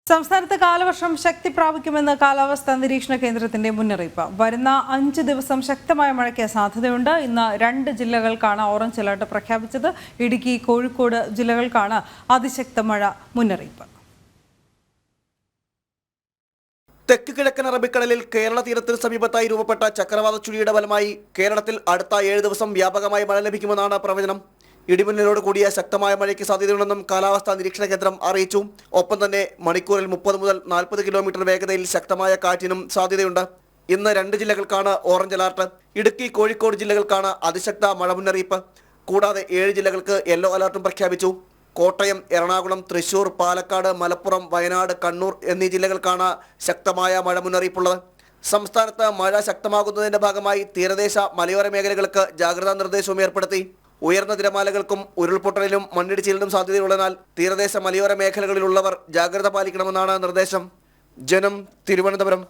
സംസ്ഥാനത്ത് കാലവർഷം ശക്തി പ്രാപിക്കുമെന്ന് കാലാവസ്ഥാ നിരീക്ഷണ കേന്ദ്രത്തിന്റെ മുന്നറിയിപ്പ്. വരുന്ന 5 ദിവസം ശക്തമായ മഴയ്ക്ക് സാധ്യതയുണ്ട്. ഇന്ന് 2 ജില്ലകൾക്കാണ് ഓറഞ്ച് അലർട്ട് പ്രഖ്യാപിച്ചത്. ഇടുക്കി, കോഴിക്കോട് ജില്ലകൾക്കാണ് അതിശക്ത മഴ മുന്നറിയിപ്പ്. തെക്ക് കിഴക്കൻ അറബിക്കടലിൽ കേരള തീരത്തിന് സമീപത്തായി രൂപപ്പെട്ട ചക്രവാത ചുഴിയുടെ ഫലമായി കേരളത്തിൽ അടുത്ത 7 ദിവസം വ്യാപകമായി മഴ ലഭിക്കുമെന്നാണ് പ്രവചനം. ഇടിമിന്നലോട് കൂടിയ ശക്തമായ മഴയ്ക്ക് സാധ്യതയുണ്ടെന്നും കാലാവസ്ഥാ നിരീക്ഷണ കേന്ദ്രം അറിയിച്ചു. ഒപ്പം തന്നെ മണിക്കൂറിൽ 30 മുതൽ 40 കിലോമീറ്റർ വേഗതയിൽ ശക്തമായ കാറ്റിനും സാധ്യതയുണ്ട്. ഇന്ന് 2 ജില്ലകൾക്കാണ് ഓറഞ്ച് അലർട്ട്. ഇടുക്കി, കോഴിക്കോട് ജില്ലകൾക്കാണ് അതിശക്ത മഴ മുന്നറിയിപ്പ്. കൂടാതെ 7 ജില്ലകൾക്ക് യെല്ലോ അലർട്ടും പ്രഖ്യാപിച്ചു. കോട്ടയം, എറണാകുളം, തൃശൂർ, പാലക്കാട്, മലപ്പുറം, വയനാട്, കണ്ണൂർ എന്നീ ജില്ലകൾക്കാണ് ശക്തമായ മഴ മുന്നറിയിപ്പുള്ളത്. സംസ്ഥാനത്ത് മഴ ശക്തമാകുന്നതിന്റെ ഭാഗമായി തീരദേശ മലയോര മേഖലകൾക്ക് ജാഗ്രതാ നിർദ്ദേശവും ഏർപ്പെടുത്തി. ഉയർന്ന തിരമാലകൾക്കും ഉരുൾപൊട്ടലിനും മണ്ണിടിച്ചിലിനും സാധ്യതയുള്ളതിനാൽ തീരദേശ മലയോര മേഖലകളിലുള്ളവർ ജാഗ്രത പാലിക്കണമെന്നാണ് നിർദ്ദേശം. ജനം, തിരുവനന്തപുരം.